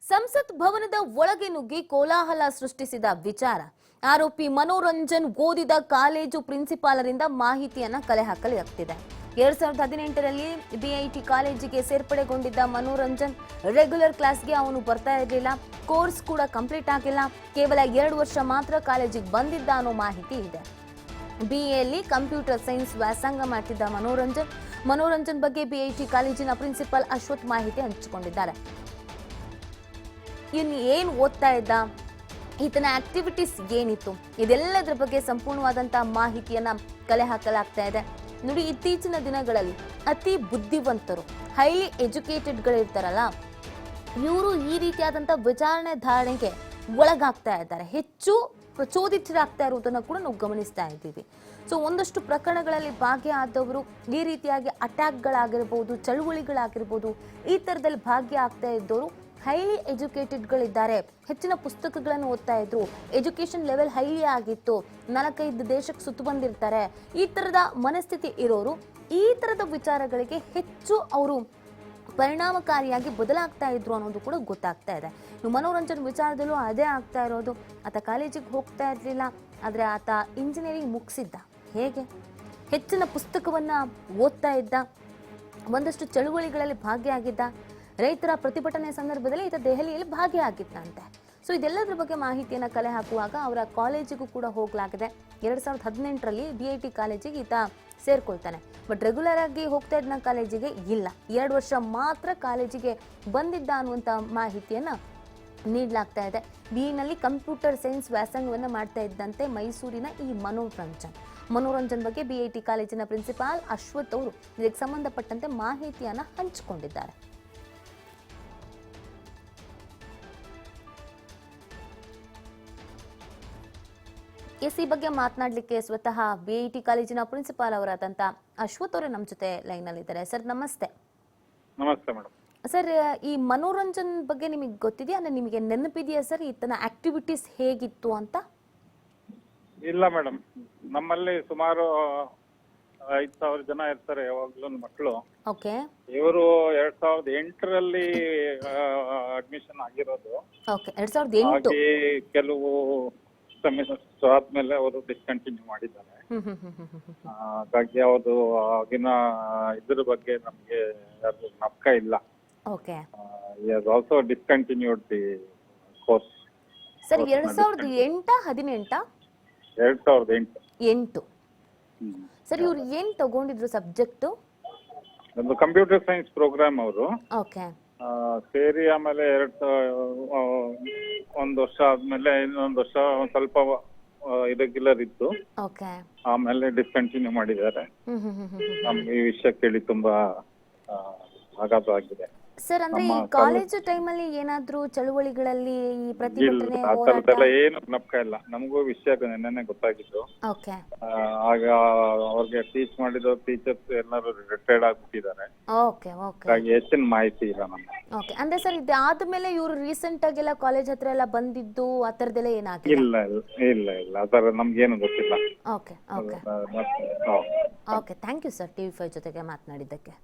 ಸಂಸತ್ ಭವನದ ಒಳಗೆ ನುಗ್ಗಿ ಕೋಲಾಹಲ ಸೃಷ್ಟಿಸಿದ ವಿಚಾರ. ಆರೋಪಿ ಮನೋರಂಜನ್ ಓದಿದ ಕಾಲೇಜು ಪ್ರಿನ್ಸಿಪಾಲರಿಂದ ಮಾಹಿತಿಯನ್ನ ಕಲೆ ಹಾಕಲಾಗುತ್ತಿದೆ. 2018ರಲ್ಲಿ ಬಿಐಟಿ ಕಾಲೇಜಿಗೆ ಸೇರ್ಪಡೆಗೊಂಡಿದ್ದ ಮನೋರಂಜನ್ ರೆಗ್ಯುಲರ್ ಕ್ಲಾಸ್ಗೆ ಅವನು ಬರ್ತಾ ಇರಲಿಲ್ಲ. ಕೋರ್ಸ್ ಕೂಡ ಕಂಪ್ಲೀಟ್ ಆಗಿಲ್ಲ. ಕೇವಲ 2 ವರ್ಷ ಮಾತ್ರ ಕಾಲೇಜಿಗೆ ಬಂದಿದ್ದ ಅನ್ನೋ ಮಾಹಿತಿ ಇದೆ. ಬಿಎಯಲ್ಲಿ ಕಂಪ್ಯೂಟರ್ ಸೈನ್ಸ್ ವ್ಯಾಸಂಗ ಮಾಡ್ತಿದ್ದ ಮನೋರಂಜನ್ ಬಗ್ಗೆ ಬಿಐಟಿ ಕಾಲೇಜಿನ ಪ್ರಿನ್ಸಿಪಾಲ್ ಅಶ್ವಥ್ ಮಾಹಿತಿ ಹಂಚಿಕೊಂಡಿದ್ದಾರೆ. ಇನ್ನು ಏನು ಓದ್ತಾ ಇದ್ದ, ಈತನ ಆಕ್ಟಿವಿಟೀಸ್ ಏನಿತ್ತು, ಇದೆಲ್ಲದರ ಬಗ್ಗೆ ಸಂಪೂರ್ಣವಾದಂತಹ ಮಾಹಿತಿಯನ್ನ ಕಲೆ ಹಾಕಲಾಗ್ತಾ ಇದೆ. ನೋಡಿ, ಇತ್ತೀಚಿನ ದಿನಗಳಲ್ಲಿ ಅತಿ ಬುದ್ಧಿವಂತರು, ಹೈಲಿ ಎಜುಕೇಟೆಡ್ಗಳಿರ್ತಾರಲ್ಲ, ಇವರು ಈ ರೀತಿಯಾದಂತಹ ವಿಚಾರಣೆ ಧಾರಣೆಗೆ ಒಳಗಾಗ್ತಾ ಇದ್ದಾರೆ, ಹೆಚ್ಚು ಪ್ರಚೋದಿತರಾಗ್ತಾ ಇರುವುದನ್ನು ಕೂಡ ನಾವು ಗಮನಿಸ್ತಾ ಇದ್ದೀವಿ. ಸೊ ಒಂದಷ್ಟು ಪ್ರಕರಣಗಳಲ್ಲಿ ಭಾಗಿಯಾದವರು ಈ ರೀತಿಯಾಗಿ ಅಟ್ಯಾಕ್ಗಳಾಗಿರ್ಬೋದು, ಚಳುವಳಿಗಳಾಗಿರ್ಬೋದು, ಈ ಥರದಲ್ಲಿ ಭಾಗ್ಯ ಆಗ್ತಾ ಇದ್ದವರು ಹೈಲಿ ಎಜುಕೇಟೆಡ್ಗಳಿದ್ದಾರೆ, ಹೆಚ್ಚಿನ ಪುಸ್ತಕಗಳನ್ನು ಓದ್ತಾ ಇದ್ರು, ಎಜುಕೇಶನ್ ಲೆವೆಲ್ ಹೈಲಿ ಆಗಿತ್ತು, 4-5 ದೇಶಕ್ಕೆ ಸುತ್ತು ಬಂದಿರ್ತಾರೆ. ಈ ಥರದ ಮನಸ್ಥಿತಿ ಇರೋರು ಈ ಥರದ ವಿಚಾರಗಳಿಗೆ ಹೆಚ್ಚು ಅವರು ಪರಿಣಾಮಕಾರಿಯಾಗಿ ಬದಲಾಗ್ತಾ ಇದ್ರು ಅನ್ನೋದು ಕೂಡ ಗೊತ್ತಾಗ್ತಾ ಇದೆ. ಮನೋರಂಜನ್ ವಿಚಾರದಲ್ಲೂ ಅದೇ ಆಗ್ತಾ ಇರೋದು. ಆತ ಕಾಲೇಜಿಗೆ ಹೋಗ್ತಾ ಇರಲಿಲ್ಲ, ಆದರೆ ಆತ ಇಂಜಿನಿಯರಿಂಗ್ ಮುಗಿಸಿದ್ದ. ಹೇಗೆ? ಹೆಚ್ಚಿನ ಪುಸ್ತಕವನ್ನ ಓದ್ತಾ ಇದ್ದ, ಒಂದಷ್ಟು ಚಳುವಳಿಗಳಲ್ಲಿ ಭಾಗಿಯಾಗಿದ್ದ, ರೈತರ ಪ್ರತಿಭಟನೆ ಸಂದರ್ಭದಲ್ಲಿ ಈತ ದೆಹಲಿಯಲ್ಲಿ ಭಾಗಿಯಾಗಿದ್ದಂತೆ. ಸೊ ಇದೆಲ್ಲದರ ಬಗ್ಗೆ ಮಾಹಿತಿಯನ್ನು ಕಲೆ ಹಾಕುವಾಗ ಅವರ ಕಾಲೇಜಿಗೂ ಕೂಡ ಹೋಗಲಾಗಿದೆ. 2018ರಲ್ಲಿ ಬಿಐಟಿ ಕಾಲೇಜಿಗೆ ಈತ ಸೇರ್ಕೊಳ್ತಾನೆ. ಬಟ್ ರೆಗ್ಯುಲರ್ ಆಗಿ ಹೋಗ್ತಾ ಇದ್ದ ಕಾಲೇಜಿಗೆ ಇಲ್ಲ, 2 ವರ್ಷ ಮಾತ್ರ ಕಾಲೇಜಿಗೆ ಬಂದಿದ್ದ ಅನ್ನುವಂಥ ಮಾಹಿತಿಯನ್ನ ನೀಡಲಾಗ್ತಾ ಇದೆ. ಬಿನಲ್ಲಿ ಕಂಪ್ಯೂಟರ್ ಸೈನ್ಸ್ ವ್ಯಾಸಂಗವನ್ನು ಮಾಡ್ತಾ ಇದ್ದಂತೆ ಮೈಸೂರಿನ ಈ ಮನೋರಂಜನ್ ಬಗ್ಗೆ ಬಿಐಟಿ ಕಾಲೇಜಿನ ಪ್ರಿನ್ಸಿಪಾಲ್ ಅಶ್ವಥ್ ಅವರು ಇದಕ್ಕೆ ಸಂಬಂಧಪಟ್ಟಂತೆ ಮಾಹಿತಿಯನ್ನ ಹಂಚಿಕೊಂಡಿದ್ದಾರೆ. ಈ ಬಗ್ಗೆ ಮಾತನಾಡಲಿಕ್ಕೆ ಸ್ವತಃ ಬಿಐಟಿ ಕಾಲೇಜಿನ ಪ್ರಿನ್ಸಿಪಾಲ್ ಅವರಾದಂತ ಅಶ್ವಥ್ ಅವರೇ ನಮ್ಮ ಜೊತೆ ಲೈನ್ ಅಲ್ಲಿ ಇದ್ದಾರೆ. ಸರ್ ನಮಸ್ತೆ. ನಮಸ್ತೆ ಮೇಡಮ್. ಸರ್, ಈ ಮನೋರಂಜನ್ ಬಗ್ಗೆ ನಿಮಗೆ ಗೊತ್ತಿದೆಯಾ, ಅಂದ್ರೆ ನಿಮಗೆ ನೆನಪಿದೆಯಾ ಸರ್ ಈತನ ಆಕ್ಟಿವಿಟೀಸ್ ಹೇಗಿತ್ತು ಅಂತ? ಇಲ್ಲ ಮೇಡಮ್, ನಮ್ಮಲ್ಲಿ ಸುಮಾರು 5,000 ಜನ ಇರ್ತಾರೆ ಯಾವಾಗ್ಲೂ ಮಕ್ಕಳು. ಓಕೆ. ಇವರು 2008ರಲ್ಲಿ ಅಡ್ಮಿಷನ್ ಆಗಿರೋದು. ಓಕೆ, 2008. ಹಾಗೆ ಕೆಲವು ಸೆಮಿಸ್ಟರ್ ಆದ್ಮೇಲೆ ಅವರು ಡಿಸ್ಕಂಟಿನ್ಯೂ ಮಾಡಿದ್ದಾರೆ. ಹಾಗಾಗಿ ಅವರು ಆಗಿನ ಇದ್ರ ಬಗ್ಗೆ ನಮ್ಗೆ ಯಾರು ನಮ್ಕ ಇಲ್ಲ. Okay. Also discontinued the course. Sir 2008 18 2008. Sir ಇವ್ರು ಏನ್ ತಗೊಂಡಿದ್ರು ಸಬ್ಜೆಕ್ಟ್? ಒಂದು ಕಂಪ್ಯೂಟರ್ ಸೈನ್ಸ್ ಪ್ರೋಗ್ರಾಮ್ ಅವರು. ಓಕೆ. ಸೇರಿ ಆಮೇಲೆ 1 ವರ್ಷ ಆದ್ಮೇಲೆ ಇನ್ನೊಂದು ವರ್ಷ ಒಂದ್ ಸ್ವಲ್ಪ ಇರೆಗ್ಯುಲರ್ ಇತ್ತು. ಓಕೆ. ಆಮೇಲೆ ಡಿಸ್ಕಂಟಿನ್ಯೂ ಮಾಡಿದ್ದಾರೆ. ನಮ್ಗೆ ಈ ವಿಷಯ ಕೇಳಿ ತುಂಬಾ ಆಘಾತ ಆಗಿದೆ. ಸರ್, ಅಂದ್ರೆ ಈ ಕಾಲೇಜ್ ಟೈಮಲ್ಲಿ ಏನಾದ್ರೂ ಚಳುವಳಿಗಳಲ್ಲಿ ಈ ಪ್ರತಿಭಟನೆ ಆ ತರದೆಲ್ಲ ಏನು ಜ್ಞಾಪಕ ಇಲ್ಲ. ನಮಗೂ ವಿಷಯ ನೆನ್ನೆ ಗೊತ್ತಾಗಿದ್ದು. ಓಕೆ. ಆಗ ಅವ್ರಿಗೆ ಟೀಚ್ ಮಾಡಿದ ಟೀಚರ್ಸ್ ಎಲ್ಲರೂ ರಿಟೈರ್ಡ್ ಆಗ್ಬಿಟ್ಟಿದ್ದಾರೆ. ಓಕೆ. ಓಕೆ. ಹಾಗಾಗಿ ಹೆಚ್ಚಿನ ಮಾಹಿತಿ ಇಲ್ಲ ನಮ್ಗೆ. ಓಕೆ. ಅಂದ್ರೆ ಸರ್ ಇದಾದ್ಮೇಲೆ ಇವರು ರೀಸೆಂಟ್ ಆಗೆಲ್ಲ ಕಾಲೇಜ್ ಹತ್ರ ಎಲ್ಲ ಬಂದಿದ್ದು ಆ ತರದೆಲ್ಲ ಏನಾಗಿಲ್ಲ? ಇಲ್ಲ ಆ ತರ ನಮ್ಗೇನು ಗೊತ್ತಿಲ್ಲ. Okay. Okay. Okay. Thank you sir, TV5 ಜೊತೆಗೆ ಮಾತನಾಡಿದ್ದಕ್ಕೆ.